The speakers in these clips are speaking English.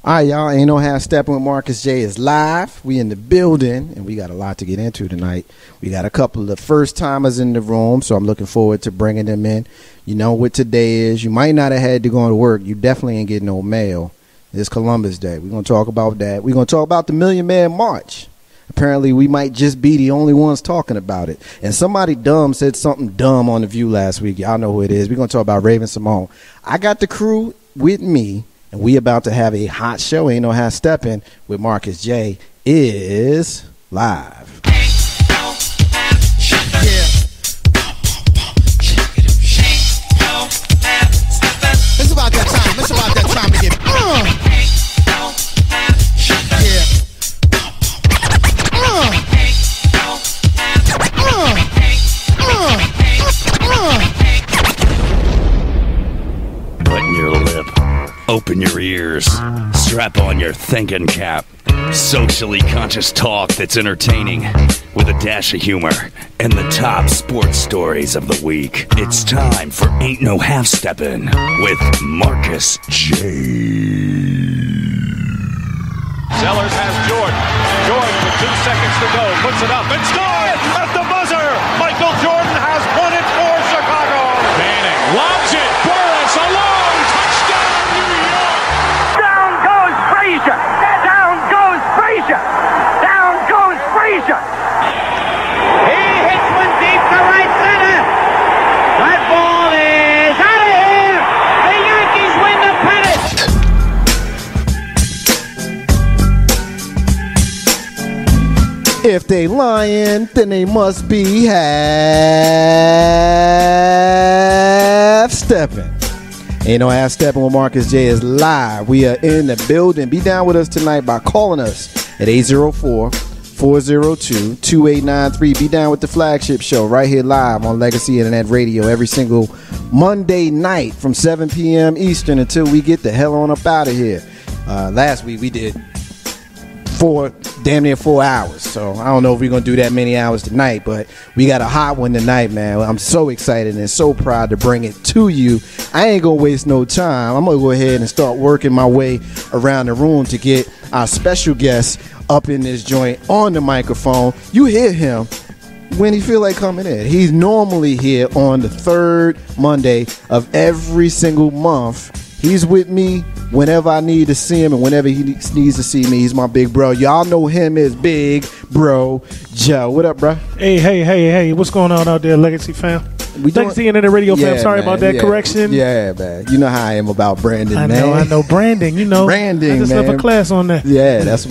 All right, y'all. Ain't no half stepping with Marcus J is live. We in the building, and we got a lot to get into tonight. We got a couple of first timers in the room, so I'm looking forward to bringing them in. You know what today is? You might not have had to go to work. You definitely ain't getting no mail. It's Columbus Day. We're gonna talk about that. We're gonna talk about the Million Man March. Apparently, we might just be the only ones talking about it. And somebody dumb said something dumb on The View last week. Y'all know who it is. We're going to talk about Raven Simone. I got the crew with me, and we about to have a hot show. Ain't no half stepping with Marcus J is live. It's about that time. It's about that time to get Button your lip, open your ears, strap on your thinking cap. Socially conscious talk that's entertaining with a dash of humor and the top sports stories of the week. It's time for Ain't No Half Steppin' with Marcus J. Sellers has Jordan. Jordan with 2 seconds to go. Puts it up and scores at the buzzer. Michael Jordan has won it for Chicago. Manning lobs it. Burris alone. Touchdown, New York. Down goes Frazier. Down goes Frazier. Down goes Frazier. He hits one deep to right center. That ball is out of here. The Yankees win the pennant. If they lying, then they must be half stepping. Ain't no half stepping with Marcus J is live. We are in the building. Be down with us tonight by calling us at 804-402-2893. Be down with the flagship show right here live on Legacy Internet Radio every single Monday night from 7 p.m. Eastern until we get the hell on up out of here. Last week we did damn near 4 hours. So I don't know if we're going to do that many hours tonight, but we got a hot one tonight, man. I'm so excited and so proud to bring it to you. I ain't going to waste no time. I'm going to go ahead and start working my way around the room to get our special guest up in this joint on the microphone. You hear him when he feel like coming in. He's normally here on the third Monday of every single month. He's with me whenever I need to see him and whenever he needs to see me. He's my big bro. Y'all know him as Big Bro Joe. What up, bro? Hey. What's going on out there, Legacy fam? Legacy Internet Radio fam. Sorry about that correction. Yeah, man. You know how I am about branding, man. I know. Branding, you know. Branding, I just man. left a class on that. Yeah, that's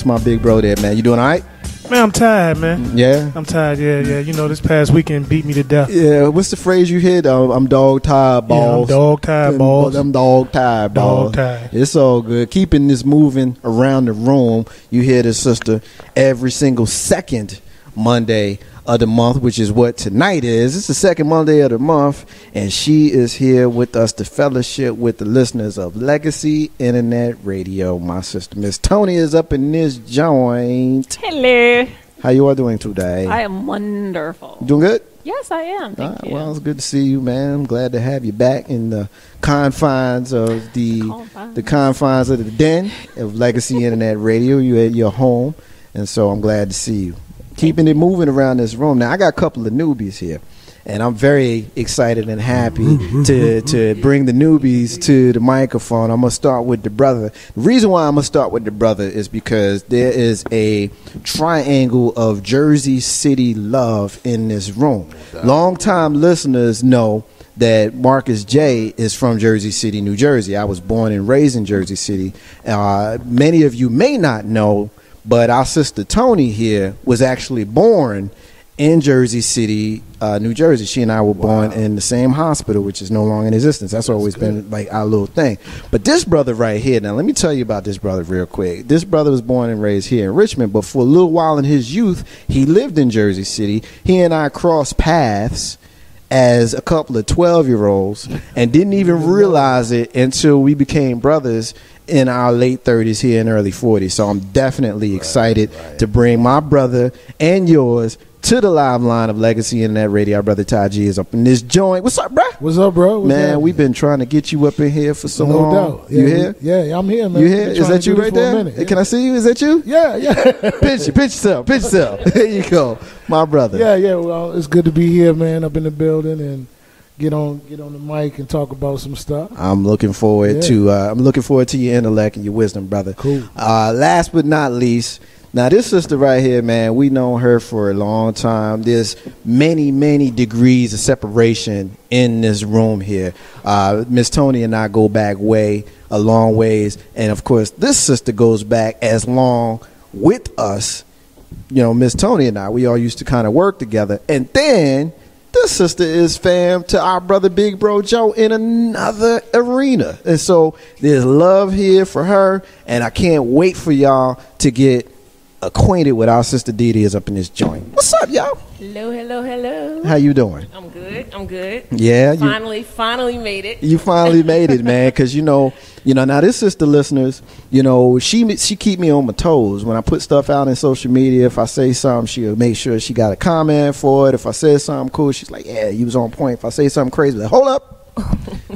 my big bro there, man. You doing all right? Man, I'm tired, man. Yeah? I'm tired, yeah. You know, this past weekend beat me to death. Yeah, what's the phrase you hit? I'm dog tired, balls. Yeah, I'm dog tired, balls. I'm dog tired, balls. Dog tired. It's all good. Keeping this moving around the room. You hear the sister every single second Monday of the month, which is what tonight is. It's the second Monday of the month, and she is here with us to fellowship with the listeners of Legacy Internet Radio. My sister, Miss Tony, is up in this joint. Hello. How you all doing today? I am wonderful. Doing good? Yes, I am. Thank you. Well, it's good to see you, man. I'm glad to have you back in the confines of the confines of the den of Legacy Internet Radio. You're at your home, and so I'm glad to see you. Keeping it moving around this room. Now, I got a couple of newbies here, and I'm very excited and happy to bring the newbies to the microphone. I'm going to start with the brother. The reason why I'm going to start with the brother is because there is a triangle of Jersey City love in this room. Long-time listeners know that Marcus J is from Jersey City, New Jersey. I was born and raised in Jersey City. Many of you may not know, but our sister Tony here was actually born in Jersey City, New Jersey. She and I were born in the same hospital, which is no longer in existence. That's always been like our little thing. But this brother right here, now let me tell you about this brother real quick. This brother was born and raised here in Richmond, but for a little while in his youth, he lived in Jersey City. He and I crossed paths as a couple of 12-year-olds and didn't even realize it until we became brothers in our late 30s here and early 40s. So I'm definitely excited to bring my brother and yours to the live line of Legacy Internet Radio. Our brother Ty G is up in this joint. What's up, bro? What's up, bro? Man, we've been trying to get you up in here for so long. No doubt. You here? Yeah, I'm here, man. You here? Is that you right there? Yeah. Can I see you? Is that you? Yeah. Pinch yourself. There you go, my brother. Yeah. Well, it's good to be here, man. Up in the building and get on the mic and talk about some stuff. I'm looking forward to your intellect and your wisdom, brother. Cool. Last but not least, now this sister right here, man, we known her for a long time. There's many degrees of separation in this room here. Miss Tony and I go back a long ways, and of course this sister goes back as long with us. You know, Miss Tony and I, we all used to kind of work together, and then this sister is fam to our brother Big Bro Joe in another arena. And so there's love here for her, and I can't wait for y'all to get acquainted with our sister Dee is up in this joint. What's up, y'all? Hello. How you doing? I'm good. Yeah. Finally made it. You finally made it, man, because you know, now this sister listeners, you know, she keep me on my toes. When I put stuff out in social media, if I say something, she'll make sure she got a comment for it. If I say something cool, she's like, yeah, you was on point. If I say something crazy, like, hold up.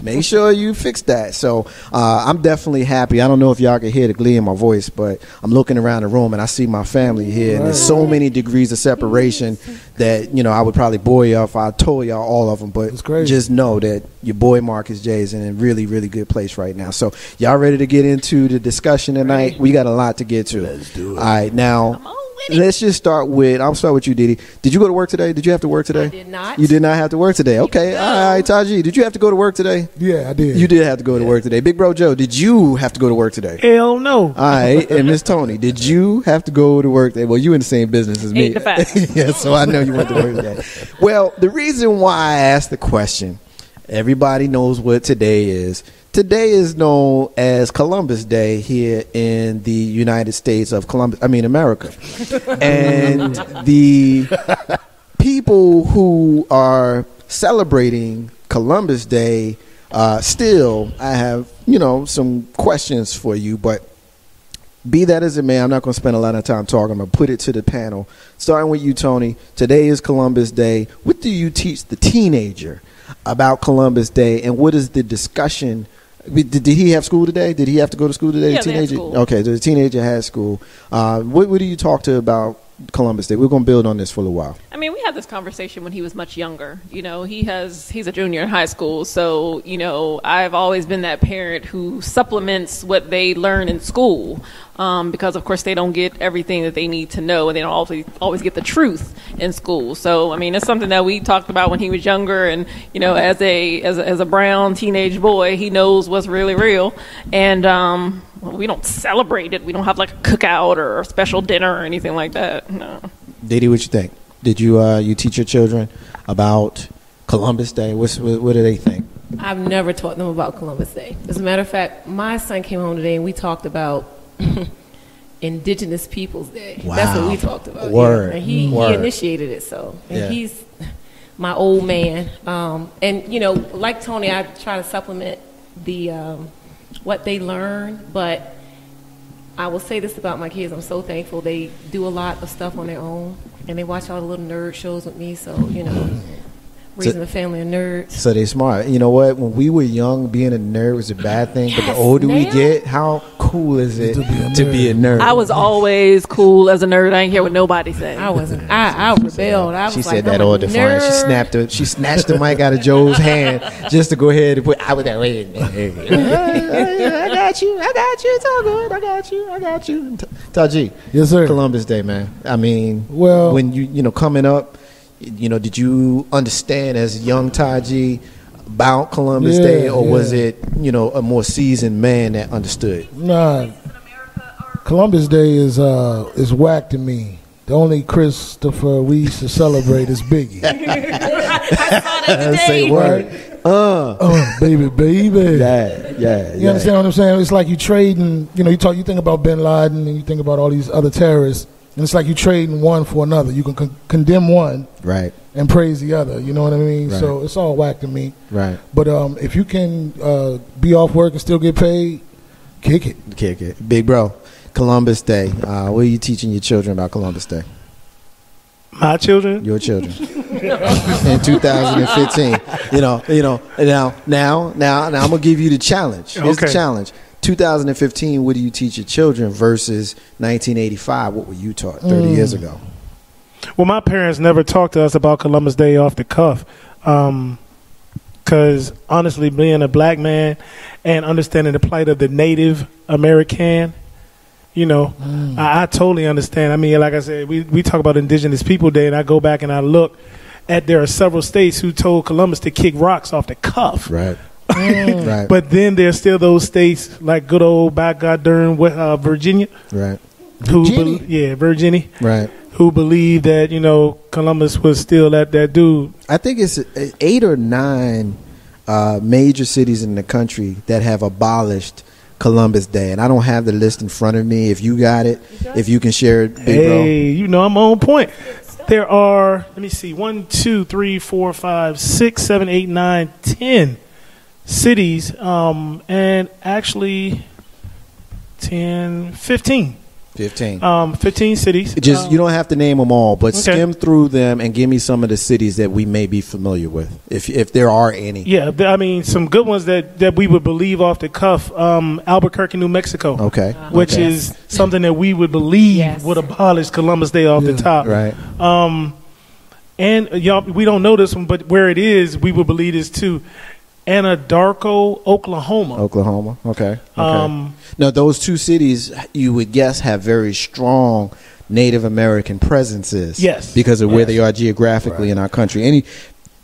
Make sure you fix that. So I'm definitely happy. I don't know if y'all can hear the glee in my voice, but I'm looking around the room and I see my family here, and there's so many degrees of separation that, you know, I would probably bore you if I told y'all all of them, but just know that your boy Marcus J is in a really good place right now. So y'all ready to get into the discussion tonight? We got a lot to get to. Let's do it. All right, now let's just start with, I'll start with you, Didi. Did you go to work today? Did you have to work today? I did not. You did not have to work today. Okay. All right, Taji, did you have to go to work today? Yeah, I did. You did have to go to work today. Big Bro Joe, did you have to go to work today? Hell no. All right. And Miss Tony, did you have to go to work today? Well, you in the same business as me. 8 to 5. Yeah, so I know you went to work today. Well, the reason why I asked the question, everybody knows what today is. Today is known as Columbus Day here in the United States of America. And the people who are celebrating Columbus Day, still, I have, you know, some questions for you, but be that as it may, I'm not going to spend a lot of time talking. I'm going to put it to the panel. Starting with you, Tony. Today is Columbus Day. What do you teach the teenager about Columbus Day, and what is the discussion? Did he have school today? Did he have to go to school today? Yeah, the teenager? they had school. Okay, so the teenager has school. What do you talk to about Columbus Day? We're going to build on this for a while. I mean, we had this conversation when he was much younger. You know, he's a junior in high school, so, you know, I've always been that parent who supplements what they learn in school, because of course they don't get everything that they need to know, and they don't always get the truth in school. So, I mean, it's something that we talked about when he was younger, and, you know, as a brown teenage boy, he knows what's really real, and we don't celebrate it. We don't have like a cookout or a special dinner or anything like that. No. Didi, what you think? Did you teach your children about Columbus Day? What do they think? I've never taught them about Columbus Day. As a matter of fact, my son came home today and we talked about Indigenous Peoples Day. Wow. That's what we talked about. Word. Yeah. And he initiated it, so. And he's my old man. And, you know, like Tony, I try to supplement the what they learn, but I will say this about my kids. I'm so thankful. They do a lot of stuff on their own, and they watch all the little nerd shows with me, so, you know, raising a family of nerds. So they smart. You know what? When we were young, being a nerd was a bad thing, but the Yes, older we now- get, how cool is it to be a nerd? I was always cool as a nerd. I ain't hear what nobody said. I wasn't. I rebelled. I was She like, said that I'm all a defiant. nerd. She snatched the mic out of Joe's hand just to go ahead and put. I was that way. I got you. It's all good. I got you. Taji. Yes, sir. Columbus Day, man. I mean, Well, when you know coming up, you know, did you understand as young Taji about Columbus Day, or was it, you know, a more seasoned man that understood? Nah, Columbus Day is whack to me. The only Christopher we used to celebrate is Biggie. Say word. Baby. Yeah. You understand what I'm saying? It's like you trading. You know, you think about Bin Laden and you think about all these other terrorists, and it's like you trading one for another. You can condemn one, right, and praise the other. You know what I mean? Right. So it's all whack to me. Right. But if you can be off work and still get paid, kick it. Big Bro, Columbus Day. What are you teaching your children about Columbus Day? My children? Your children. In 2015. Now I'm going to give you the challenge. Here's the challenge. 2015, what do you teach your children versus 1985, what were you taught 30 years ago? Well, my parents never talked to us about Columbus Day off the cuff. Because honestly, being a black man and understanding the plight of the Native American, I totally understand. I mean, like I said, we talk about Indigenous People Day, and I go back and I look at there are several states who told Columbus to kick rocks off the cuff. Right. Right. But then there's still those states like good old by God darn Virginia. Right. Virginia. Right. Who believe that, Columbus was still that dude. I think it's 8 or 9 major cities in the country that have abolished Columbus Day. And I don't have the list in front of me. If you got it, if you can share it, big bro. Hey, I'm on point. There are, let me see, 1, 2, 3, 4, 5, 6, 7, 8, 9, 10 cities, and actually 10, 15. 15 cities. Just you don't have to name them all, but skim through them and give me some of the cities that we may be familiar with, if there are any. Yeah, I mean some good ones that we would believe off the cuff. Albuquerque, New Mexico. Okay. Which is something that we would believe would abolish Columbus Day off the top. Right. And y'all, we don't know this one, but where it is, we would believe this too. Anadarko, Oklahoma. Okay. Now, those 2 cities, you would guess, have very strong Native American presences. Yes. Because of where they are geographically in our country.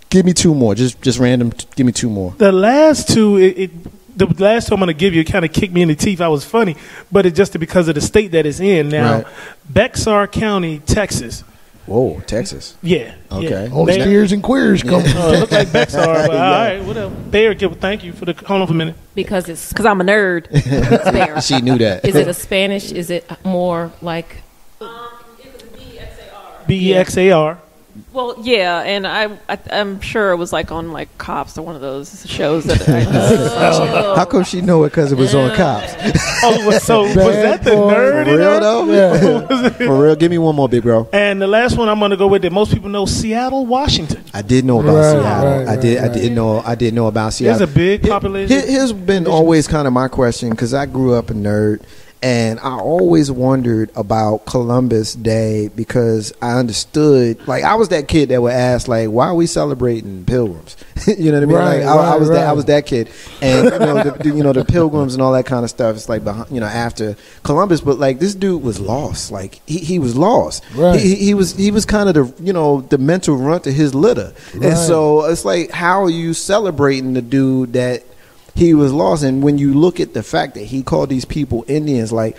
Give me 2 more. Just random. Give me 2 more. The last 2, the last 2 I'm going to give you kind of kicked me in the teeth. I was funny, but it's just because of the state that it's in. Now, Bexar County, Texas. Whoa, Texas. Yeah. Okay. All the steers and queers come. Look like Bexar, but all right, whatever. Bayer, thank you for the. Hold on for a minute. Because I'm a nerd. It's Bayer. She knew that. Is it a Spanish? Is it more like? It was BEXAR. BEXAR. Well, yeah, and I'm sure it was like on like Cops or one of those shows that. How come she know it? Because it was on Cops. So was that the nerd? For real though? Yeah. For real. Give me one more, big bro. And the last one I'm going to go with that most people know: Seattle, Washington. I did know about Seattle. I did know about Seattle. There's a big population. Here's been always kind of my question, because I grew up a nerd. And I always wondered about Columbus Day, because I understood, like, I was that kid that would ask, like, why are we celebrating pilgrims? You know what I mean? I was that kid. And the pilgrims and all that kind of stuff. It's like, after Columbus, but like this dude was lost. Like he was lost. Right. He was kind of the mental runt of his litter. Right. And so it's like, how are you celebrating the dude that he was lost? And when you look at the fact that he called these people Indians, like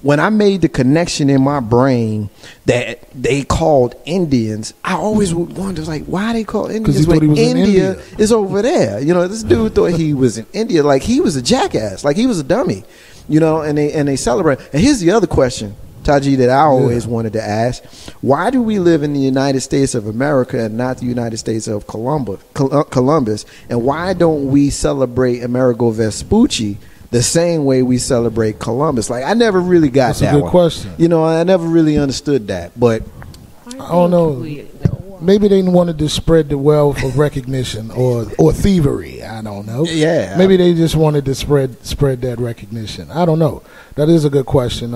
when I made the connection in my brain that they called Indians, I always would wonder, like, why they call Indians when India is over there? This dude thought he was in India, like he was a jackass, like he was a dummy, and they celebrate. And here's the other question, Taji, that I always wanted to ask. Why do we live in the United States of America and not the United States of Columbus? And why don't we celebrate Amerigo Vespucci the same way we celebrate Columbus? Like, I never really got that one. That's a good question. I never really understood that. But I don't know. Maybe they wanted to spread the wealth of recognition or thievery. I don't know. Yeah. Maybe they just wanted to spread that recognition. I don't know. That is a good question.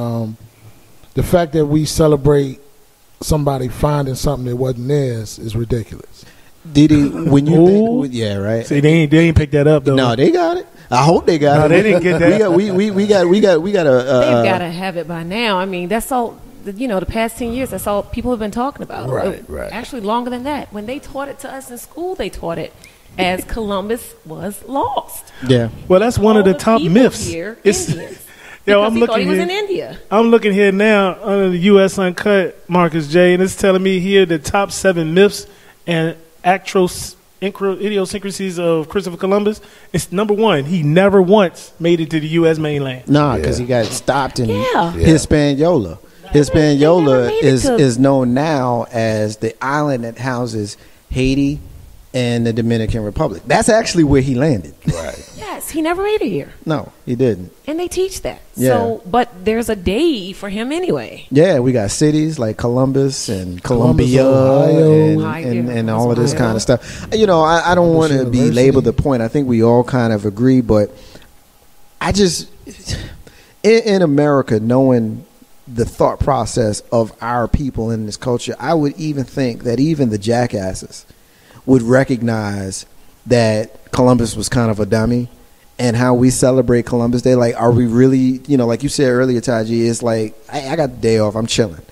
The fact that we celebrate somebody finding something that wasn't theirs is ridiculous. Did he? When you think, yeah, right. See, they ain't picked that up though. No, they got it. I hope they got it. No, they didn't get that. We got They've got to have it by now. I mean, that's all. The past 10 years, that's all people have been talking about. Right. Actually, longer than that. When they taught it to us in school, they taught it as Columbus was lost. Yeah. Well, that's one of the top myths. Here, Indians. I'm he looking thought he was here. in India. I'm looking here now under the U.S. Uncut, Marcus J, and it's telling me here the top 7 myths and idiosyncrasies of Christopher Columbus. It's number 1. He never once made it to the U.S. mainland. Nah, because he got stopped in Hispaniola. Hispaniola is known now as the island that houses Haiti, and the Dominican Republic. That's actually where he landed. Right. Yes, he never made it here. No, he didn't. And they teach that. Yeah. So, but there's a day for him anyway. Yeah, we got cities like Columbus and Columbia and all of this kind of stuff. You know, I don't want to belabor the point. I think we all kind of agree, but I just, in America, knowing the thought process of our people in this culture, I would even think that even the jackasses would recognize that Columbus was kind of a dummy, and how we celebrate Columbus Day. Like, are we really, you know, like you said earlier, Taji, it's like, I got the day off, I'm chilling.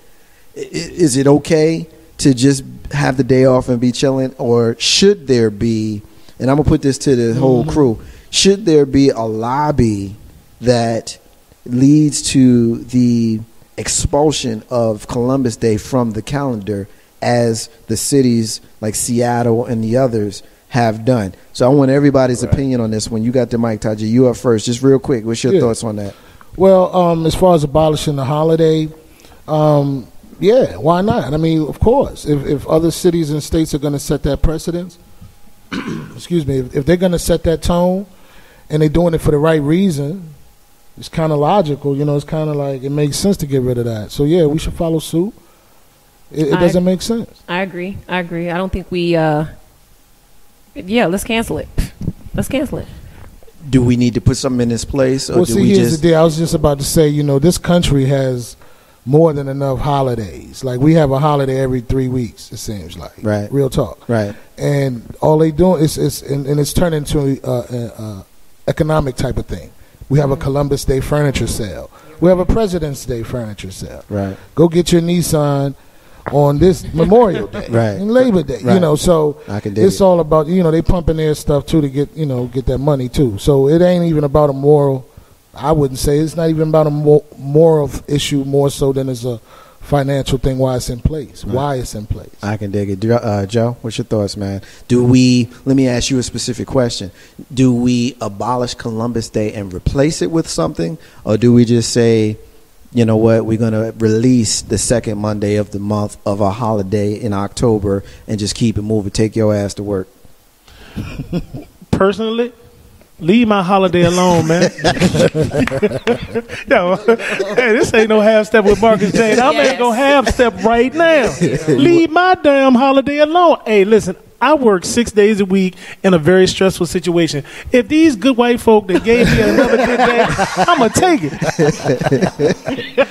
Is it okay to just have the day off and be chilling? Or should there be, and I'm going to put this to the whole crew, should there be a lobby that leads to the expulsion of Columbus Day from the calendar, as the cities like Seattle and the others have done? So I want everybody's opinion on this. When you got the mic, Taji, you up first. Just real quick, what's your thoughts on that? Well, as far as abolishing the holiday, yeah, why not? I mean, of course, if other cities and states are going to set that precedence, excuse me, if they're going to set that tone and they're doing it for the right reason, it's kind of logical. You know, it's kind of like it makes sense to get rid of that. So, yeah, we should follow suit. It doesn't make sense. I agree. I don't think we, let's cancel it. Let's cancel it. Do we need to put something in its place? Or well, see, here's the deal. I was just about to say, you know, this country has more than enough holidays. Like, we have a holiday every 3 weeks, it seems like. Right. Real talk. Right. And all they doing is it's turned into an economic type of thing. We have a Columbus Day furniture sale. We have a President's Day furniture sale. Right. Go get your Nissan on this Memorial Day, right, and Labor Day, right. You know, so it's all about, you know, they pumping their stuff too to get, you know, get that money too. So it ain't even about a moral. I wouldn't say it's not even about a moral issue, more so than it's a financial thing. Why it's in place? Right. Why it's in place? I can dig it. Joe, what's your thoughts, man? Let me ask you a specific question. Do we abolish Columbus Day and replace it with something, or do we just say, you know what, we're going to release the second Monday of the month of a holiday in October and just keep it moving, take your ass to work? Personally, leave my holiday alone, man. Yo, hey, this ain't no half step with Marcus James. I'm ain't going to half step right now. Leave my damn holiday alone. Hey, listen, I work 6 days a week in a very stressful situation. If these good white folk that gave me another good day, I'm gonna take it.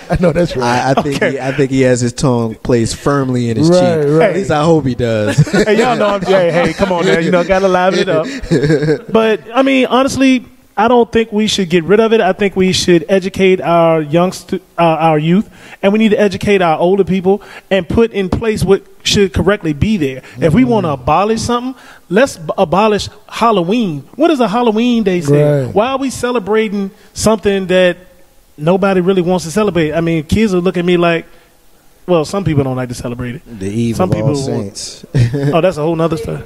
I know that's right. I think he has his tongue placed firmly in his cheek. Right. At least I hope he does. Hey, y'all know hey, come on now. You know, gotta liven it up. But I mean, honestly, I don't think we should get rid of it. I think we should educate our our youth, and we need to educate our older people and put in place what should correctly be there. If we want to abolish something, let's abolish Halloween. What does a Halloween day say? Right. Why are we celebrating something that nobody really wants to celebrate? I mean, kids will look at me like, well, some people don't like to celebrate it. The eve some of people all saints. Oh, that's a whole nother story.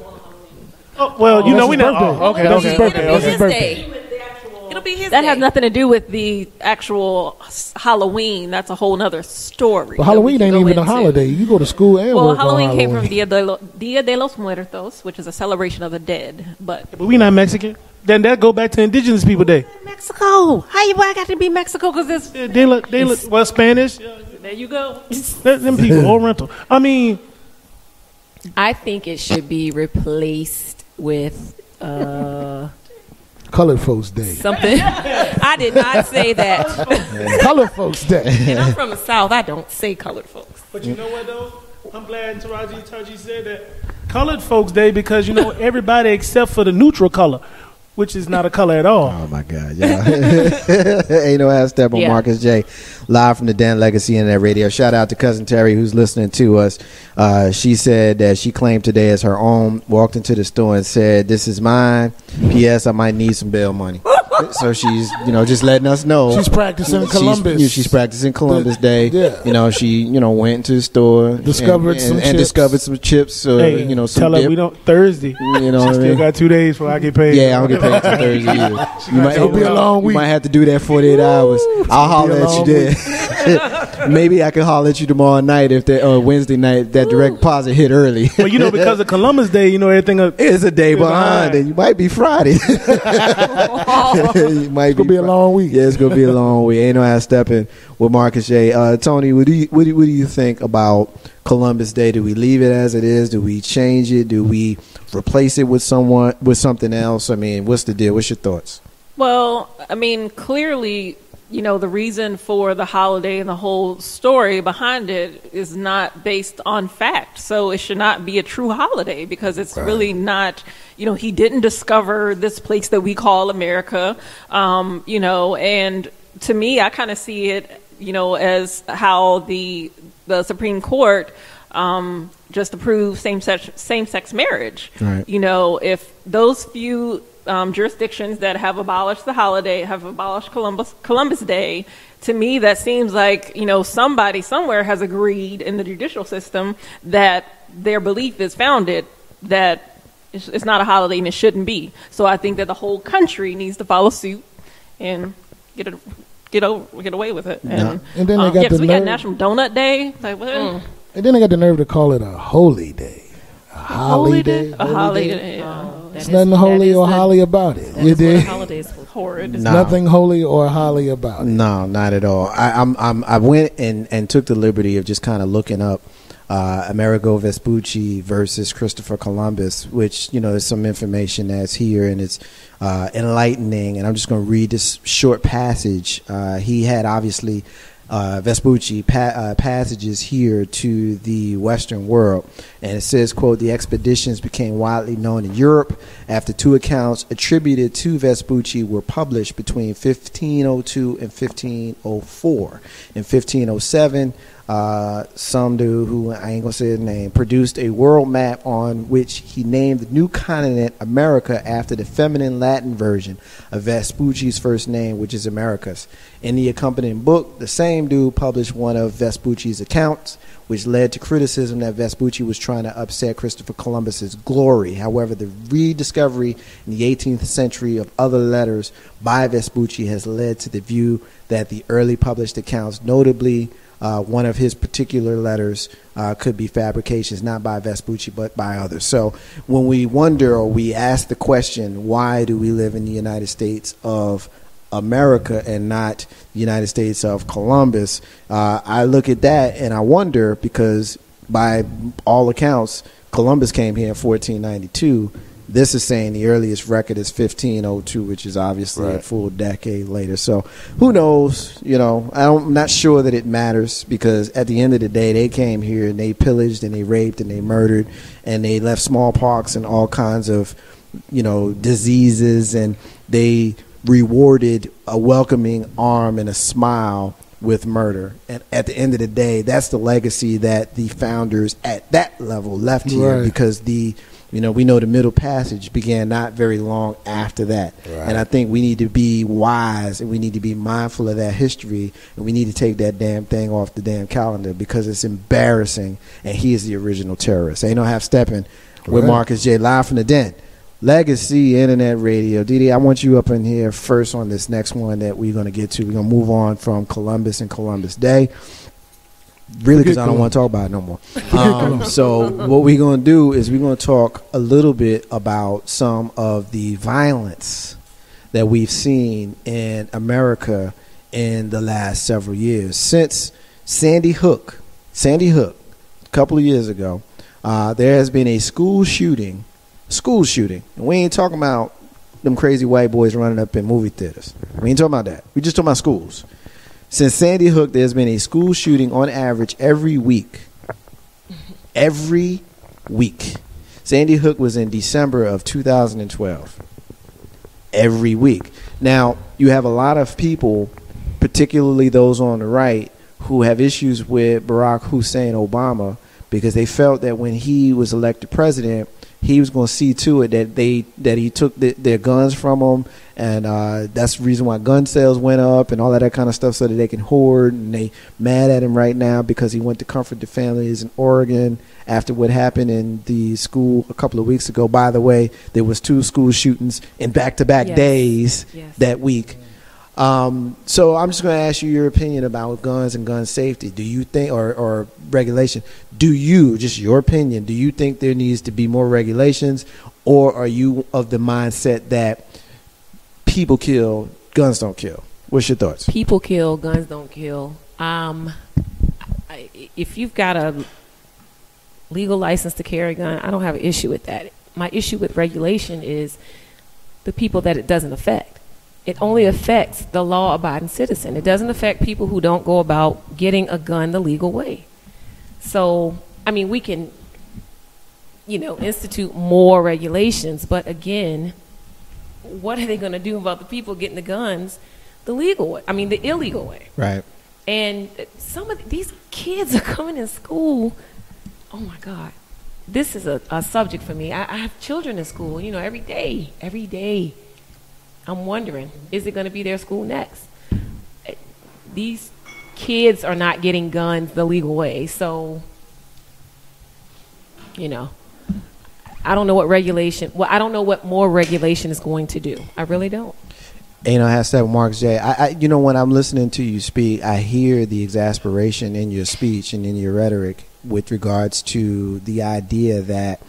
Oh, well, you know, we know. Oh, Okay, that's his birthday. It'll That's be his his birthday. day. It'll be his That day. has nothing to do with the actual Halloween. That's a whole nother story. But Halloween ain't even a holiday. You go to school and Well, work Halloween on came from Halloween. Dia de los Muertos, which is a celebration of the dead. But we not Mexican. Then that go back to Indigenous People Day. Mexico, how you got to be Mexico? Because it's They look well Spanish. there. You go. Them people Oriental. I mean, I think it should be replaced with Colored Folks Day. something. I did not say that. Colored Folks Day. And I'm from the South. I don't say colored folks. but you know what though? I'm glad Taraji said that. Colored Folks Day, because you know everybody except for the neutral color, which is not a color at all. Oh my God, y'all. Ain't no half step on Marcus J. Live from the Dan Legacy Internet Radio. Shout out to Cousin Terry who's listening to us. She said that she claimed today as her own, walked into the store and said, "This is mine. P.S. I might need some bail money." So she's, you know, just letting us know. She's practicing Columbus. She's practicing Columbus Day. Yeah. You know, she, you know, went into the store. Discovered some chips. discovered some chips. Hey, you know, some tell her dip. we don't Thursday. You know what I Still mean? got 2 days before I get paid. Yeah, I don't get paid until Thursday either. It'll be a long You week. might have to do that 48 hours. I'll holler at you there. Maybe I can holler at you tomorrow night if Wednesday night that direct deposit hit early. Well, because of Columbus Day, everything is a day behind, and you might be Friday. It might be a long week. Yeah, it's gonna be a long week. Ain't no ass stepping with Marcus J. Tony, what do you think about Columbus Day? Do we leave it as it is? Do we change it? Do we replace it with something else? I mean, what's the deal? What's your thoughts? Well, I mean, clearly, the reason for the holiday and the whole story behind it is not based on fact. So it should not be a true holiday because it's really not, he didn't discover this place that we call America, and to me, I kind of see it, as how the Supreme Court just approved same-sex marriage. Right. If those few jurisdictions that have abolished the holiday have abolished Columbus Day, to me that seems like somebody somewhere has agreed in the judicial system that their belief is founded that it's not a holiday and it shouldn't be. So I think that the whole country needs to follow suit and get away with it. And then they got the we nerve. got National Donut Day. Like what? And then they got the nerve to call it a holy day. A holly day. A holiday. There's nothing holy or holly about it. You did. Holidays were horrid. There's nothing holy or holly about it. No, not at all. I went and took the liberty of just kind of looking up Amerigo Vespucci versus Christopher Columbus, which there's some information that's here and it's enlightening. And I'm just going to read this short passage. He had obviously Vespucci passages here to the Western world, and it says, quote, the expeditions became widely known in Europe after two accounts attributed to Vespucci were published between 1502 and 1504. In 1507, some dude who I ain't gonna say his name produced a world map on which he named the new continent America after the feminine Latin version of Vespucci's first name, which is Americus. In the accompanying book, the same dude published one of Vespucci's accounts, which led to criticism that Vespucci was trying to upset Christopher Columbus's glory. However, the rediscovery in the 18th century of other letters by Vespucci has led to the view that the early published accounts, notably one of his particular letters, could be fabrications, not by Vespucci, but by others. So when we wonder or we ask the question, why do we live in the United States of America and not the United States of Columbus, I look at that and I wonder, because by all accounts, Columbus came here in 1492. This is saying the earliest record is 1502, which is obviously a full decade later. So who knows? I'm not sure that it matters, because at the end of the day, they came here and they pillaged and they raped and they murdered and they left smallpox and all kinds of, diseases, and they rewarded a welcoming arm and a smile with murder. And at the end of the day, that's the legacy that the founders at that level left here, because we know the Middle Passage began not very long after that. And I think we need to be wise and we need to be mindful of that history, and we need to take that damn thing off the damn calendar, because it's embarrassing, and he is the original terrorist. Ain't no half stepping with Marcus J. Live from the Den. Legacy Internet Radio. Didi, I want you up in here first on this next one that we're going to get to. We're going to move on from Columbus and Columbus Day. Really, because I don't want to talk about it no more. So what we're going to do is we're going to talk a little bit about some of the violence that we've seen in America in the last several years. Since Sandy Hook, a couple of years ago, there has been a school shooting. And we ain't talking about them crazy white boys running up in movie theaters. We ain't talking about that. We just talking about schools. Since Sandy Hook, there's been a school shooting on average every week. Every week. Sandy Hook was in December of 2012. Every week. Now, you have a lot of people, particularly those on the right, who have issues with Barack Hussein Obama, because they felt that when he was elected president, he was going to see to it that he took their guns from them, and that's the reason why gun sales went up and all of that kind of stuff, so that they can hoard. And they mad at him right now because he went to comfort the families in Oregon after what happened in the school a couple of weeks ago. By the way, there was 2 school shootings in back-to-back days that week. So I'm just going to ask you your opinion about guns and gun safety. Do you think, or regulation, just your opinion, do you think there needs to be more regulations, or are you of the mindset that people kill, guns don't kill? What's your thoughts? People kill, guns don't kill. If you've got a legal license to carry a gun, I don't have an issue with that. My issue with regulation is the people that it doesn't affect. It only affects the law-abiding citizen. It doesn't affect people who don't go about getting a gun the legal way. So, I mean, we can, institute more regulations, but again, what are they going to do about the people getting the guns the legal way? I mean, the illegal way. Right. And some of these kids are coming in school. Oh my God, this is a subject for me. I have children in school, every day. I'm wondering, is it going to be their school next? These kids are not getting guns the legal way. So, I don't know what regulation, I don't know what more regulation is going to do. I really don't. Hashtag Marks J. When I'm listening to you speak, I hear the exasperation in your speech and in your rhetoric with regards to the idea that,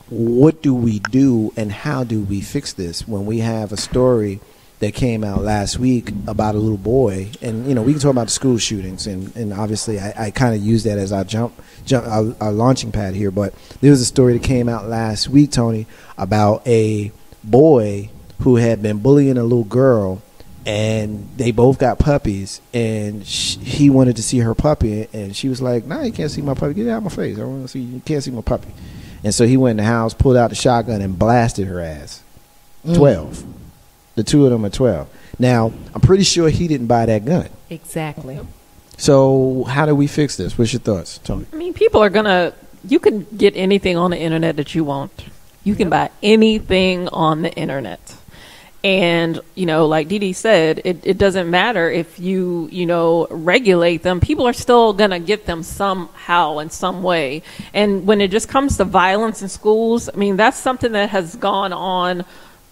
what do we do and how do we fix this when we have a story that came out last week about a little boy, and we can talk about the school shootings, and obviously I kind of use that as our our launching pad here, but there was a story that came out last week, Tony, about a boy who had been bullying a little girl, and they both got puppies, and he wanted to see her puppy, and she was like, "No, you can't see my puppy. Get out of my face. I want to see you. Can't see my puppy." And so he went in the house, pulled out the shotgun, and blasted her ass. 12. The two of them are 12. Now, I'm pretty sure he didn't buy that gun. Exactly. So how do we fix this? What's your thoughts, Tony? I mean, people are you can get anything on the internet that you want. You can buy anything on the internet. And, like Dee Dee said, it doesn't matter if you regulate them. People are still going to get them somehow in some way. And when it just comes to violence in schools, I mean, that's something that has gone on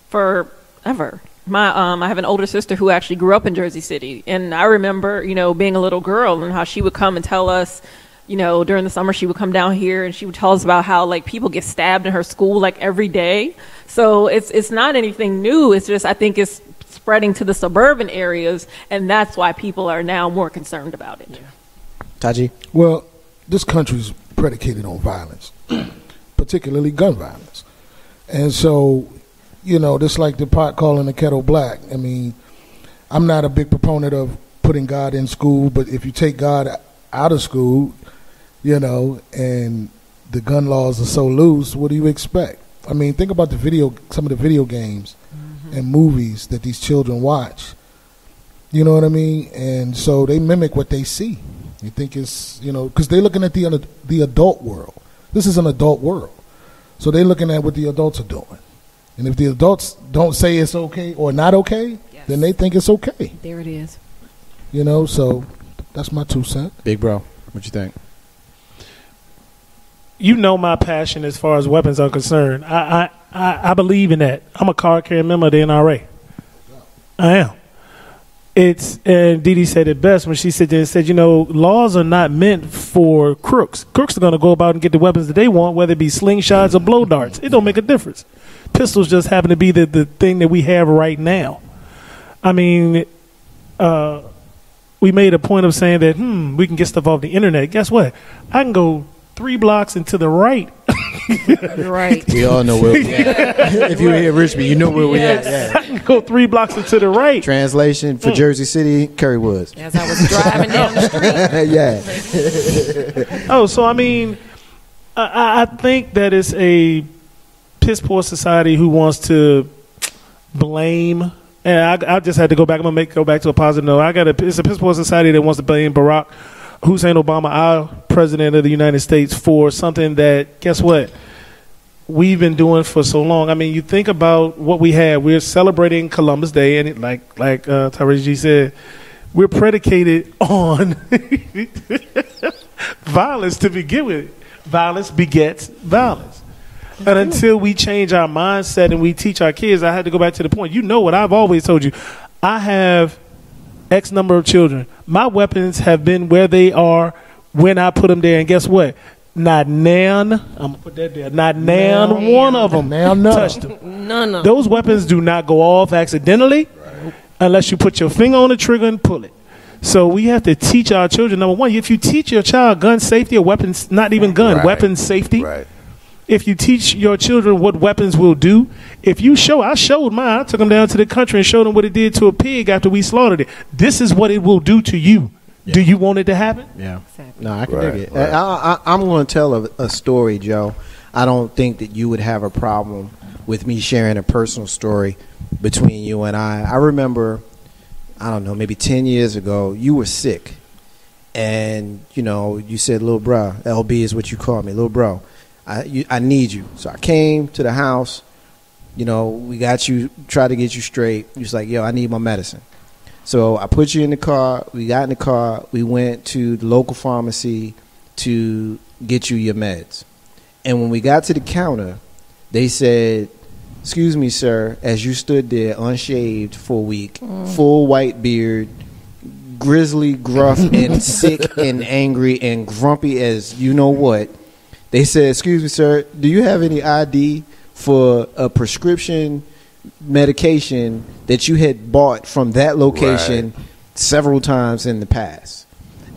forever. I have an older sister who actually grew up in Jersey City. And I remember, being a little girl and how she would come and tell us, during the summer, she would come down here and she would tell us about how people get stabbed in her school every day. So it's not anything new. It's just, I think it's spreading to the suburban areas, and that's why people are now more concerned about it. Taji? Well, this country's predicated on violence, particularly gun violence. And so, just like the pot calling the kettle black. I mean, I'm not a big proponent of putting God in school, but if you take God out of school, and the gun laws are so loose, what do you expect? I mean, think about some of the video games and movies that these children watch. You know what I mean? And so they mimic what they see. You think it's, because they're looking at the adult world. This is an adult world. So they're looking at what the adults are doing. And if the adults don't say it's okay or not okay, then they think it's okay. There it is. So that's my 2 cents. Big bro, what you think? My passion as far as weapons are concerned. I believe in that. I'm a card carrying member of the NRA. I am. And Dee Dee said it best when she said there and said, laws are not meant for crooks. Crooks are going to go about and get the weapons that they want, whether it be slingshots or blow darts. It don't make a difference. Pistols just happen to be the thing that we have right now. I mean, we made a point of saying that, we can get stuff off the internet. Guess what? I can go 3 blocks and to the right. Right. We all know where we at. If you were here in Richmond, you know where we at. Yeah. I can go 3 blocks and to the right. Translation for Jersey City, Curry Woods. As I was driving down the street. Yeah. So I mean, I think that it's a piss poor society who wants to blame. And I just had to go back. I'm gonna go back to a positive note. It's a piss poor society that wants to blame Barack Hussein Obama, our president of the United States, for something that, guess what, we've been doing for so long. I mean, you think about what we have. We're celebrating Columbus Day, and like Tyrese G said, we're predicated on violence to begin with. Violence begets violence. And until we change our mindset and we teach our kids, I had to go back to the point. You know what I've always told you. I have X number of children. My weapons have been where they are when I put them there. And guess what? Not nan, I'm going to put that there, not nan one of them touched them. None of them. Those weapons do not go off accidentally unless you put your finger on the trigger and pull it. So we have to teach our children, number one, if you teach your child gun safety or weapons, not even gun, weapons safety. Right. If you teach your children what weapons will do, if you show, I showed mine, I took them down to the country and showed them what it did to a pig after we slaughtered it. This is what it will do to you. Yeah. Do you want it to happen? Yeah. No, I can dig it. Right. I'm going to tell a story, Joe. I don't think that you would have a problem with me sharing a personal story between you and I. I remember, I don't know, maybe 10 years ago, you were sick. And, you know, you said, little bro, LB is what you call me, little bro. I need you. So I came to the house. You know, we got you, tried to get you straight. You was like, yo, I need my medicine. So I put you in the car. We got in the car. We went to the local pharmacy to get you your meds. And when we got to the counter, they said, excuse me, sir, as you stood there unshaved for a week, full white beard, grizzly, gruff, and sick and angry and grumpy as you know what. They said, excuse me, sir, do you have any ID for a prescription medication that you had bought from that location several times in the past?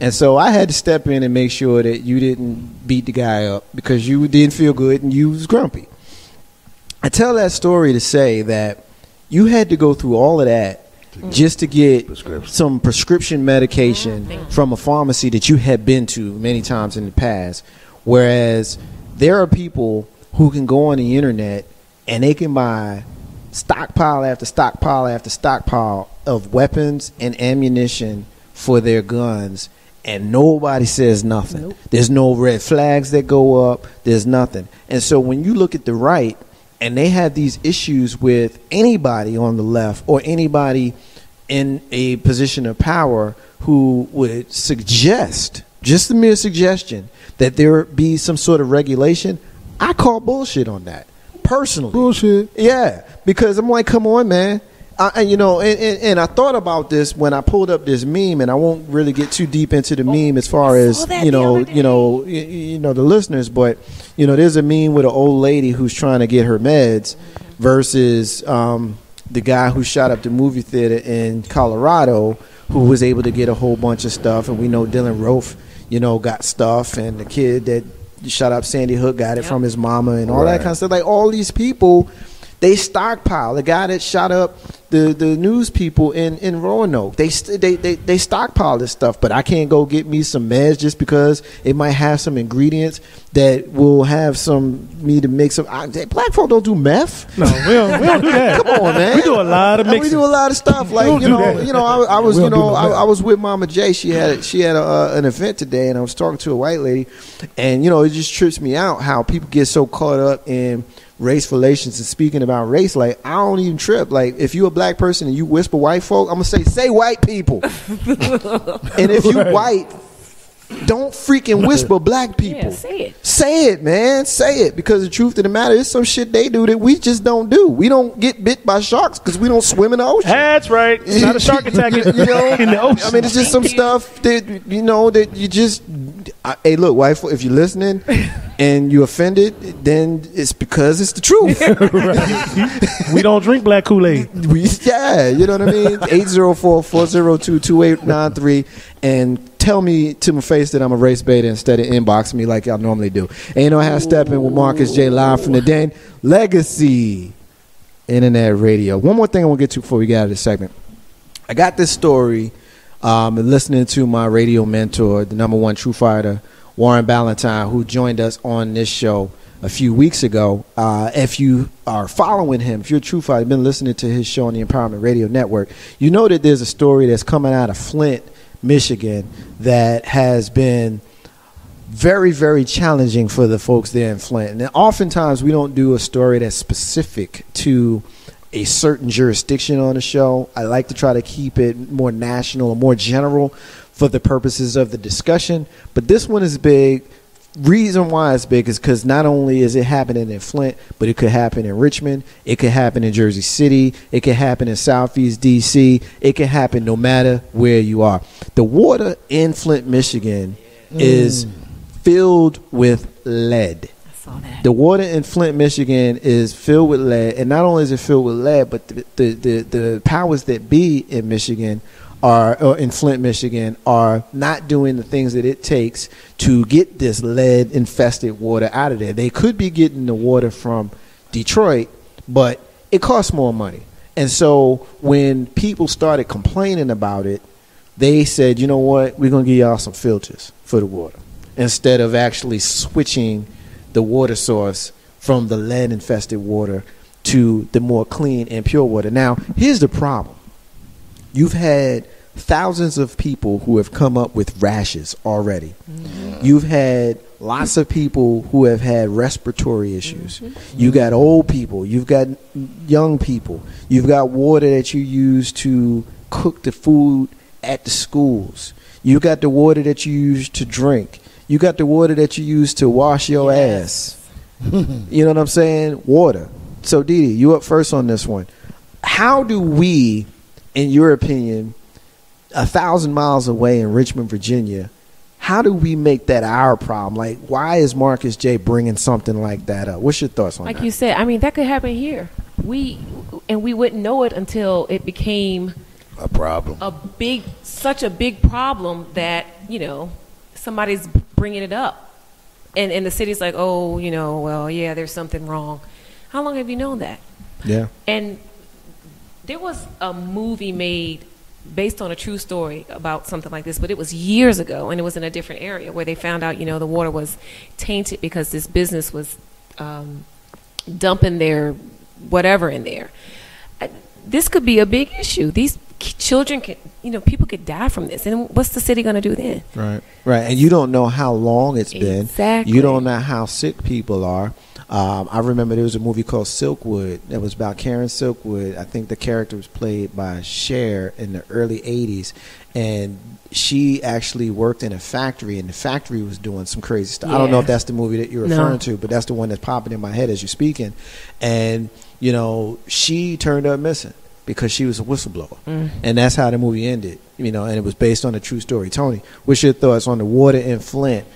And so I had to step in and make sure that you didn't beat the guy up because you didn't feel good and you was grumpy. I tell that story to say that you had to go through all of that just to get some prescription medication from a pharmacy that you had been to many times in the past. Whereas there are people who can go on the internet and they can buy stockpile after stockpile after stockpile of weapons and ammunition for their guns, and nobody says nothing. Nope. There's no red flags that go up. There's nothing. And so when you look at the right, and they have these issues with anybody on the left or anybody in a position of power who would suggest, just the mere suggestion, that there be some sort of regulation, I call bullshit on that. Personally. Bullshit. Yeah, because I'm like, come on, man. You know, and I thought about this when I pulled up this meme, and I won't really get too deep into the meme as far as the listeners, but you know, there's a meme with an old lady who's trying to get her meds versus the guy who shot up the movie theater in Colorado, who was able to get a whole bunch of stuff, and we know Dylan Roof, you know, got stuff, and the kid that shot up Sandy Hook got it from his mama, and all that kind of stuff. Like all these people, they stockpile. The guy that shot up the news people in Roanoke, they stockpile this stuff. But I can't go get me some meds just because it might have some ingredients that will have some me to mix up. Black folk don't do meth. No, we don't do that. Come on, man. We do a lot of mixing. We do a lot of stuff. Like I was with Mama J. She had an event today, and I was talking to a white lady, and you know, it just trips me out how people get so caught up in race relations and speaking about race. Like, I don't even trip. Like, if you're a black person and you whisper white folk, I'm gonna say white people. And if you white, don't freaking whisper black people. Yeah, say it, man. Say it, because the truth of the matter is some shit they do that we just don't do. We don't get bit by sharks because we don't swim in the ocean. That's right. It's not a shark attack in the ocean. I mean, it's just some stuff that you know that you just. Hey, look, wife, if you're listening and you offended, then it's because it's the truth. We don't drink black Kool-Aid. Yeah, you know what I mean? 804-402-2893, and tell me to my face that I'm a race beta instead of inboxing me like y'all normally do. And you know how Steppin with Marcus J live from the Den. Legacy Internet Radio. One more thing I want to get to before we get out of this segment. I got this story. Listening to my radio mentor, the #1 true fighter, Warren Ballantyne, who joined us on this show a few weeks ago. If you are following him, if you're a true fighter, been listening to his show on the Empowerment Radio Network, you know that there's a story that's coming out of Flint, Michigan, that has been very, very challenging for the folks there in Flint. And oftentimes we don't do a story that's specific to a certain jurisdiction on the show. I like to try to keep it more national or more general for the purposes of the discussion. But this one is big reason why it's big is because not only is it happening in Flint, but it could happen in Richmond, it could happen in Jersey City, it could happen in Southeast DC, it could happen no matter where you are. The water in Flint, Michigan is filled with lead. I saw that. The water in Flint, Michigan is filled with lead, and not only is it filled with lead, but the powers that be in Michigan or in Flint, Michigan, are not doing the things that it takes to get this lead-infested water out of there. They could be getting the water from Detroit, but it costs more money. And so when people started complaining about it, they said, you know what, we're going to give y'all some filters for the water instead of actually switching the water source from the lead-infested water to the more clean and pure water. Now, here's the problem. You've had thousands of people who have come up with rashes already. You've had lots of people who have had respiratory issues. You got old people. You've got young people. You've got water that you use to cook the food at the schools. You got the water that you use to drink. You got the water that you use to wash your ass. You know what I'm saying? Water. So, Dee Dee, you up first on this one. How do we, in your opinion, 1,000 miles away in Richmond, Virginia, how do we make that our problem? Like, why is Marcus J bringing something like that up? What's your thoughts on that? Like you said, I mean, that could happen here. We wouldn't know it until it became a problem. Such a big problem that, you know, somebody's bringing it up. And the city's like, oh, you know, well, yeah, there's something wrong. How long have you known that? Yeah. And there was a movie made based on a true story about something like this, but it was years ago, and it was in a different area where they found out, you know, the water was tainted because this business was dumping their whatever in there. This could be a big issue. These children could, you know, people could die from this, and what's the city going to do then? Right. And you don't know how long it's been. Exactly. You don't know how sick people are. I remember there was a movie called Silkwood that was about Karen Silkwood. I think the character was played by Cher in the early 80s. And she actually worked in a factory, and the factory was doing some crazy stuff. Yeah. I don't know if that's the movie that you're referring to, but that's the one that's popping in my head as you're speaking. And, you know, she turned up missing because she was a whistleblower. And that's how the movie ended, you know, and it was based on a true story. Tony, what's your thoughts on the water in Flint?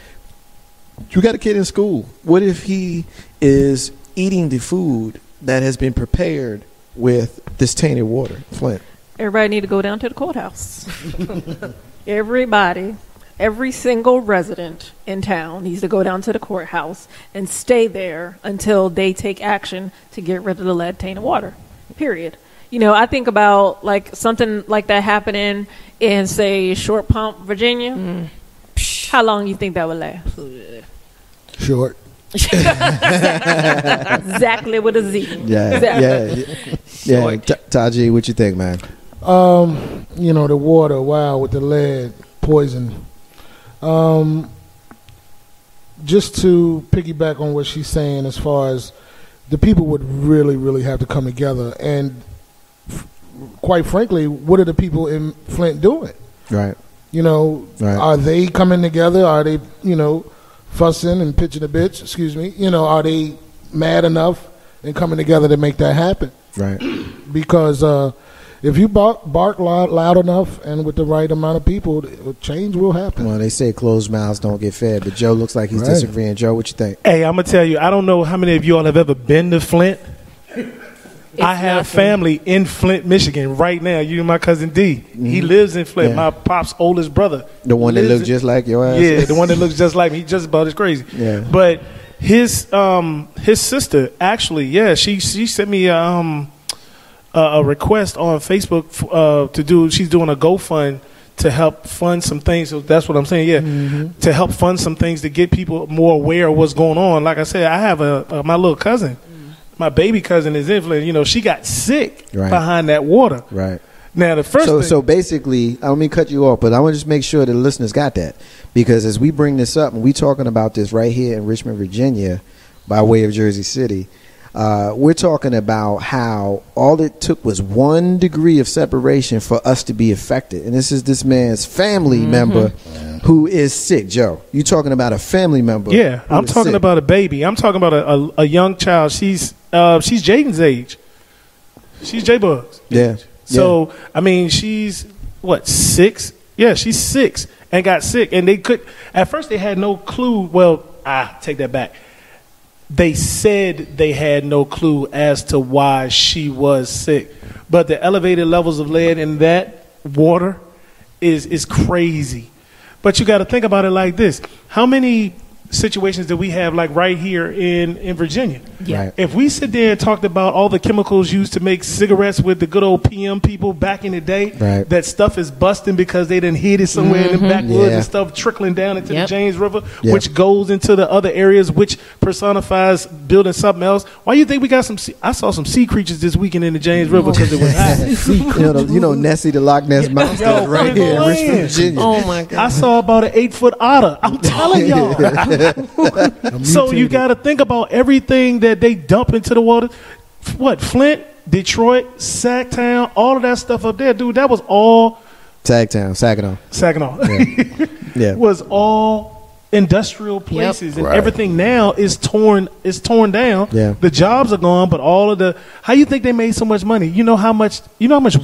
You got a kid in school. What if he is eating the food that has been prepared with this tainted water, Flint? Everybody need to go down to the courthouse. Everybody, every single resident in town needs to go down to the courthouse and stay there until they take action to get rid of the lead tainted water, period. You know, I think about like something like that happening in, say, Short Pump, Virginia. How long do you think that would last? Short. Exactly with a Z. Yeah, Exactly. yeah. Taji, what you think, man? You know, the water, wow, with the lead poison. Just to piggyback on what she's saying, as far as the people would really, really have to come together. And quite frankly, what are the people in Flint doing? Right. You know, are they coming together? Are they, you know, fussing and pitching a bitch? Excuse me. You know, are they mad enough and coming together to make that happen? Right. Because if you bark loud enough and with the right amount of people, change will happen. Well, they say closed mouths don't get fed, but Joe looks like he's disagreeing. Joe, what you think? Hey, I'm going to tell you, I don't know how many of you all have ever been to Flint. I have family in Flint, Michigan right now. You and my cousin D. He lives in Flint. My pop's oldest brher. The one that looks just like your ass? Yeah, the one that looks just like me. He's just about as crazy. Yeah. But his sister, actually, she sent me a request on Facebook to do. She's doing a GoFund to help fund some things. So that's what I'm saying. Yeah, to help fund some things to get people more aware of what's going on. Like I said, I have my little cousin. My baby cousin is in Flint. You know, she got sick behind that water. Right. Now, the first thing. So basically, I don't mean to cut you off, but I want to just make sure that the listeners got that. Because as we bring this up, and we talking about this right here in Richmond, Virginia, by way of Jersey City, we're talking about how all it took was 1 degree of separation for us to be affected. And this is this man's family member who is sick, Joe. You talking about a family member? Yeah, I'm talking about a baby. I'm talking about a young child. She's Jaden's age. She's J-Bug's. Yeah. So I mean, she's what, 6? Yeah, she's 6 and got sick. And at first they had no clue. Well, I take that back. They said they had no clue as to why she was sick. But the elevated levels of lead in that water is crazy. But you got to think about it like this. How many situations that we have like right here in Virginia? Yeah. Right. If we sit there and talked about all the chemicals used to make cigarettes with the good old PM people back in the day, Right. that stuff is busting because they didn't hid it somewhere in the backwoods and stuff trickling down into the James River, which goes into the other areas, which personifies building something else. Why do you think we got I saw some sea creatures this weekend in the James River because it was hot. you know Nessie the Loch Ness Monster Yo, right here in Richmond, Virginia. Oh my God. I saw about an 8-foot otter. I'm telling y'all. So you got to think about everything that they dump into the water. What, Flint, Detroit, Sacktown, all of that stuff up there, dude. That was all Saginaw. Yeah. was all industrial places, and Right. everything now is torn down. Yeah. The jobs are gone, but all of the how you think they made so much money? You know how much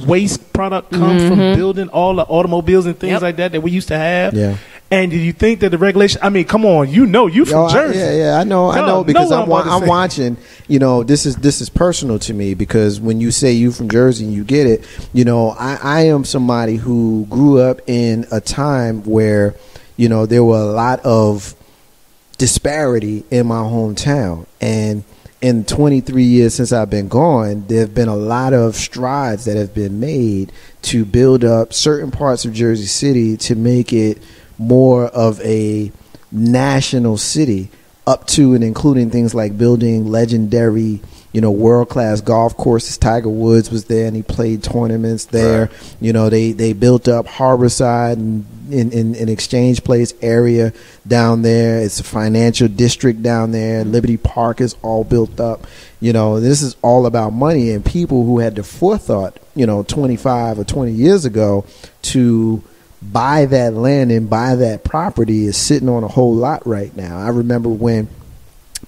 waste product comes from building all the automobiles and things like that we used to have. Yeah. And do you think that the regulation? I mean, come on, you from Jersey. I know because what I'm about to I'm say. watching. You know, this is personal to me because when you say you from Jersey and you get it, you know, I am somebody who grew up in a time where, you know, there were a lot of disparity in my hometown, and in 23 years since I've been gone, there have been a lot of strides that have been made to build up certain parts of Jersey City to make it more of a national city, up to and including things like building legendary, you know, world-class golf courses. Tiger Woods was there and he played tournaments there. Right. You know, they built up Harborside and in Exchange Place area down there. It's a financial district down there. Liberty Park is all built up. You know, this is all about money, and people who had the forethought, you know, 25 or 20 years ago to buy that land and buy that property is sitting on a whole lot right now. I remember when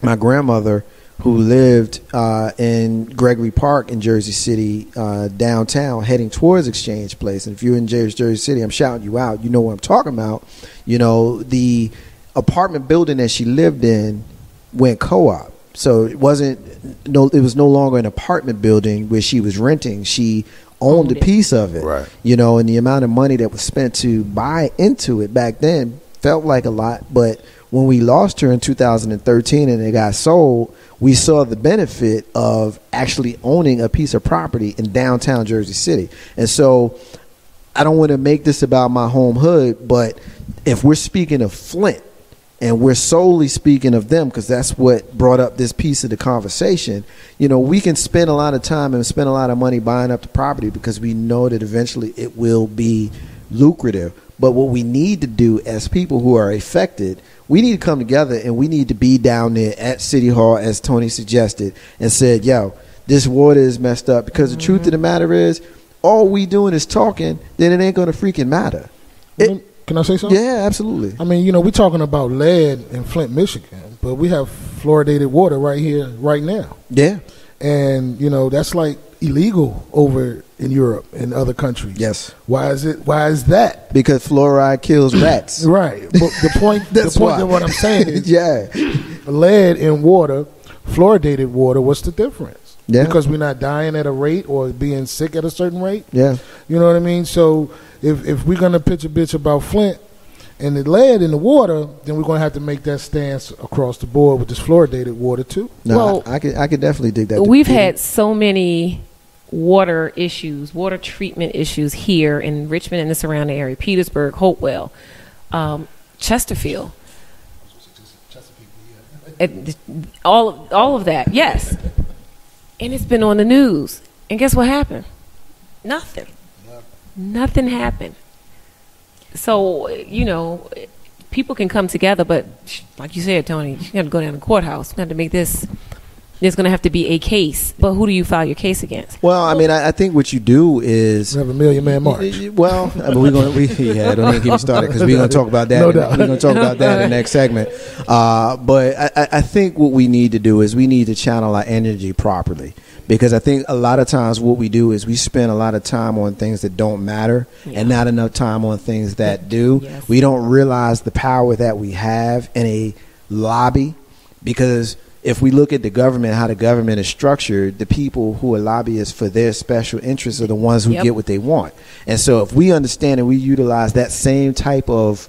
my grandmother, who lived in Gregory Park in Jersey City, downtown, heading towards Exchange Place. And if you're in Jersey City, I'm shouting you out. You know what I'm talking about. You know, the apartment building that she lived in went co-op. So it was no longer an apartment building where she was renting. She owned a piece of it. Right. You know, and the amount of money that was spent to buy into it back then felt like a lot. But when we lost her in 2013 and it got sold, we saw the benefit of actually owning a piece of property in downtown Jersey City. And so I don't want to make this about my home hood, but if we're speaking of Flint, and we're solely speaking of them because that's what brought up this piece of the conversation, you know, we can spend a lot of time and spend a lot of money buying up the property because we know that eventually it will be lucrative. But what we need to do as people who are affected, we need to come together and we need to be down there at City Hall, as Tony suggested, and said, yo, this water is messed up. Because the truth of the matter is, all we doing is talking, then it ain't going to freaking matter. Can I say something? Yeah, absolutely. I mean, you know, we're talking about lead in Flint, Michigan, but we have fluoridated water right here, right now. Yeah. And, you know, that's like illegal over in Europe and other countries. Yes. Why is that? Because fluoride kills rats. Right. But the point of what I'm saying is lead in water, fluoridated water, what's the difference? Yeah. Because we're not dying at a rate or being sick at a certain rate. Yeah. You know what I mean? So if we're going to pitch a bitch about Flint and the lead in the water, then we're going to have to make that stance across the board with this fluoridated water too. No, well, I could definitely dig that. We've had so many water issues, water treatment issues here in Richmond and the surrounding area, Petersburg, Hopewell, Chesterfield. All of that, yes. And it's been on the news. And guess what happened? Nothing happened. So, you know, people can come together, but like you said, Tony, you got to go down to the courthouse. We have to make this there's going to have to be a case. But who do you file your case against? Well, I mean, I think what you do is have a million man march. Well, I mean, don't even get me started because we're going to talk about that. No doubt. We're going to talk about that in the next segment. But I think what we need to do is we need to channel our energy properly. Because I think a lot of times what we do is we spend a lot of time on things that don't matter and not enough time on things that do. Yes. We don't realize the power that we have in a lobby, because if we look at the government, how the government is structured, the people who are lobbyists for their special interests are the ones who get what they want. And so if we understand and we utilize that same type of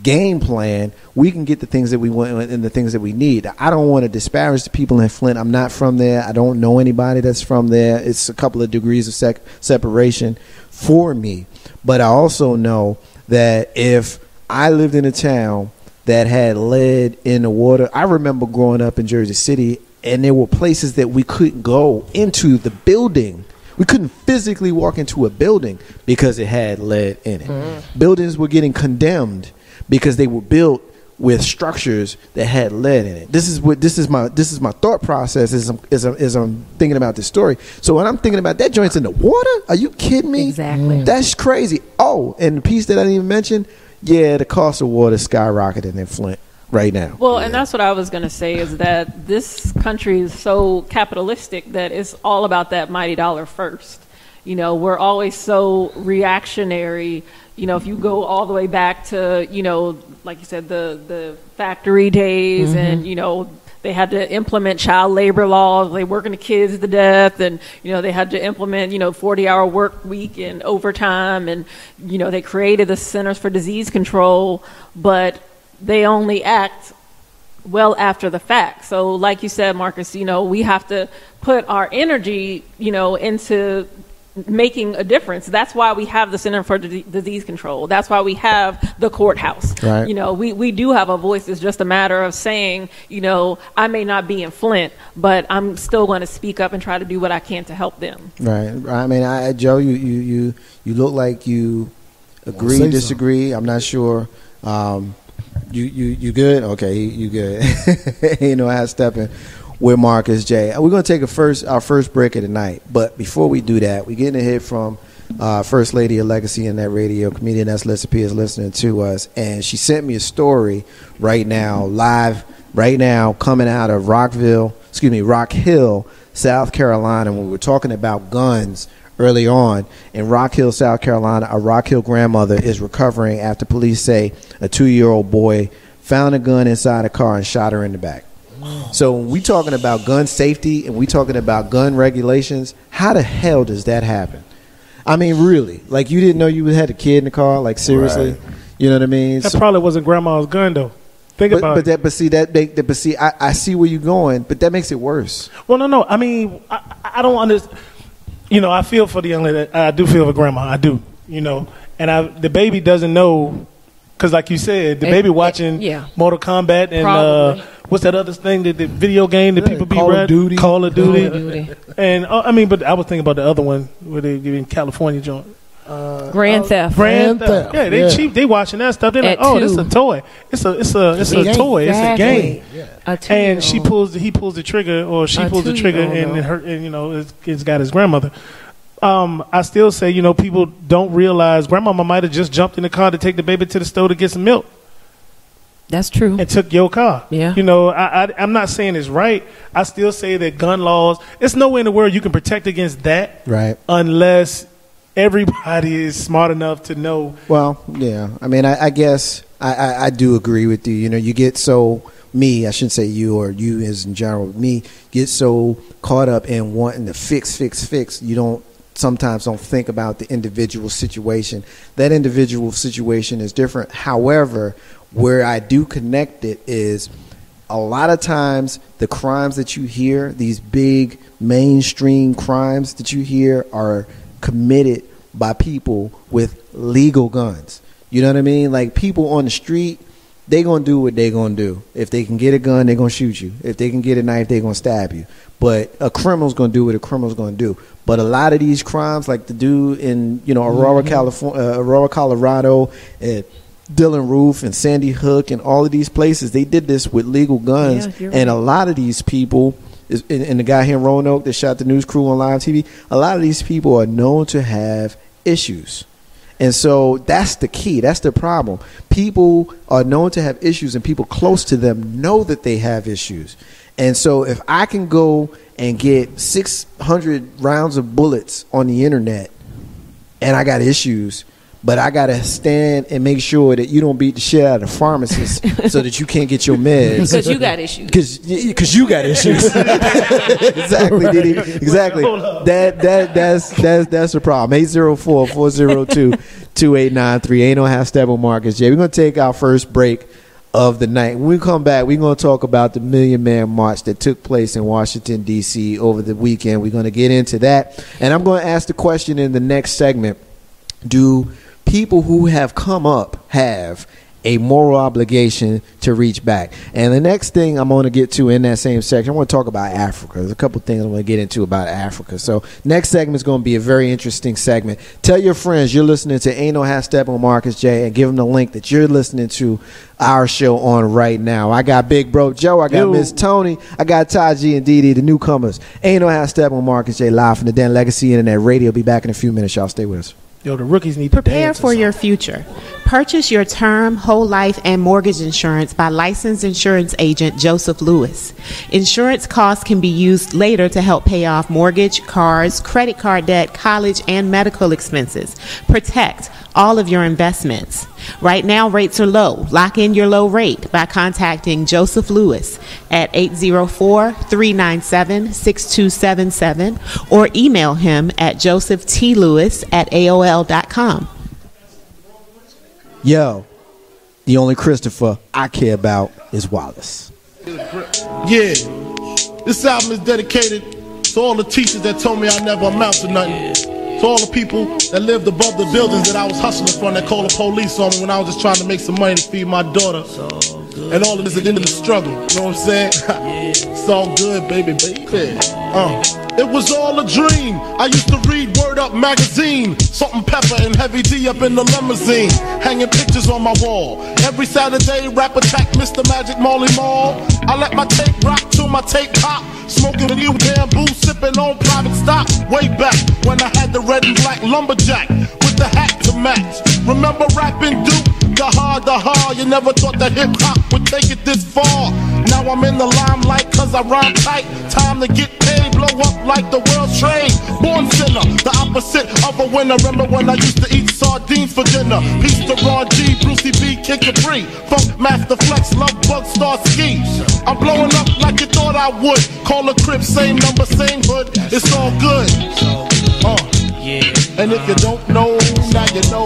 game plan, we can get the things that we want and the things that we need. I don't want to disparage the people in Flint. I'm not from there. I don't know anybody that's from there. It's a couple of degrees of separation for me. But I also know that if I lived in a town that had lead in the water, I remember growing up in Jersey City, and there were places that we couldn't go into the building. We couldn't physically walk into a building because it had lead in it. Mm-hmm. Buildings were getting condemned because they were built with structures that had lead in it. This is my thought process as I'm thinking about this story. So when I'm thinking about that joint's in the water, are you kidding me? Exactly. That's crazy. Oh, and the piece that I didn't even mention, the cost of water is skyrocketing in Flint right now. Well, and that's what I was going to say, is that this country is so capitalistic that it's all about that mighty dollar first. You know, we're always so reactionary. You know, if you go all the way back to, you know, like you said, the factory days, mm-hmm. and, you know, they had to implement child labor laws. They working the kids to death, and, you know, they had to implement, 40-hour work week and overtime, and, you know, they created the Centers for Disease Control, but they only act well after the fact. So like you said, Marcus, we have to put our energy, into making a difference. That's why we have the Center for Disease Control. That's why we have the courthouse. Right. We do have a voice. It's just a matter of saying, I may not be in Flint, but I'm still going to speak up and try to do what I can to help them. Right. I mean, Joe, you look like you agree, disagree. I'm not sure. You good? Okay, you good. I have Steppin with Marcus J. We're going to take our first break of the night. But before we do that, we're getting a hit from First Lady of Legacy in that radio, comedian Lisa P. is listening to us. And she sent me a story live right now, coming out of Rock Hill, South Carolina. When we were talking about guns early on, in Rock Hill, South Carolina, a Rock Hill grandmother is recovering after police say a 2-year-old boy found a gun inside a car and shot her in the back. So when we talking about gun safety and we talking about gun regulations, how the hell does that happen? I mean, really? Like, you didn't know you had a kid in the car? Like, seriously? Right. You know what I mean? That probably wasn't grandma's gun, though. Think about it. But see, I see where you're going, but that makes it worse. Well, no. I mean, I don't understand. I feel for the young lady. I do feel for grandma. I do. And the baby doesn't know, because like you said, the baby watching Mortal Kombat and what's that other thing, the video game that people be running? Call of Duty. And but I was thinking about the other one where they in California joint. Grand Theft. Yeah, they cheap. They watching that stuff. They're like, this is a toy. It's a toy. It's a game. Yeah. And he pulls the trigger, or she pulls the trigger, and it's got his grandmother. I still say, people don't realize grandmama might have just jumped in the car to take the baby to the store to get some milk. That's true. And took your car. Yeah. I'm not saying it's right. I still say that gun laws, it's nowhere in the world you can protect against that. Right. Unless everybody is smart enough to know. Well, yeah. I mean, I guess I do agree with you. You get I shouldn't say you or you as in general, get so caught up in wanting to fix. You sometimes don't think about the individual situation. That individual situation is different. However, where I do connect it is a lot of times the crimes that you hear, these big mainstream crimes that you hear, are committed by people with legal guns. You know what I mean? Like, people on the street, they going to do what they going to do. If they can get a gun, they going to shoot you. If they can get a knife, they going to stab you. But a criminal's going to do what a criminal's going to do. But a lot of these crimes, like the dude in, Aurora, Colorado, Dylan Roof and Sandy Hook and all of these places, they did this with legal guns. Yeah, and a lot of these people and the guy here in Roanoke that shot the news crew on live TV, a lot of these people are known to have issues. And so that's the key. That's the problem. People are known to have issues, and people close to them know that they have issues. And so if I can go and get 600 rounds of bullets on the internet and I got issues, but I got to stand and make sure that you don't beat the shit out of the pharmacist so that you can't get your meds. Because you got issues. Because you got issues. Exactly, Didi. Exactly. That's the problem. 804-402-2893. Ain't no half step on Marcus J. We're going to take our first break of the night. When we come back, we're going to talk about the Million Man March that took place in Washington, D.C. over the weekend. We're going to get into that. And I'm going to ask the question in the next segment, do people who have come up have a moral obligation to reach back? And the next thing I'm going to get to in that same section, I want to talk about Africa. There's a couple things I want to get into about Africa. So next segment is going to be a very interesting segment. Tell your friends you're listening to Ain't No Half Step on Marcus J, and give them the link that you're listening to our show on right now. I got Big Bro Joe, I got Miss Tony, I got Taji and Didi, the newcomers. Ain't No Half Step on Marcus J, live from the Den Legacy Internet Radio. Be back in a few minutes. Y'all stay with us. Yo, the rookies need to prepare for your future. Purchase your term, whole life, and mortgage insurance by licensed insurance agent Joseph Lewis. Insurance costs can be used later to help pay off mortgage, cars, credit card debt, college, and medical expenses. Protect all of your investments. Right now, rates are low. Lock in your low rate by contacting Joseph Lewis at 804-397-6277 or email him at josephtLewis@aol.com. Yo, the only Christopher I care about is Wallace. Yeah, this album is dedicated to all the teachers that told me I never amount to nothing. To all the people that lived above the buildings that I was hustling from, that called the police on me when I was just trying to make some money to feed my daughter. And all of this at the end of the struggle, you know what I'm saying? It's all good, baby. It was all a dream. I used to read Word Up magazine, Salt and Pepper and Heavy D up in the limousine, hanging pictures on my wall. Every Saturday, rap attack Mr. Magic Marley Marl. I let my tape rock till my tape pop, smoking a new bamboo, sipping on private stock. Way back when I had the red and black lumberjack with the hat to match. Remember rapping Duke? The hard, you never thought that hip-hop would take it this far. Now I'm in the limelight cause I rhyme tight. Time to get paid, blow up like the world trade. Born sinner, the opposite of a winner. Remember when I used to eat sardines for dinner? Peace to Ron G, Brucey B, Kid Capri, Funk Master Flex, Love Bug, Star Ski. I'm blowing up like you thought I would. Call a crib, same number, same hood. It's all good. Yeah. And if you don't know, now you know.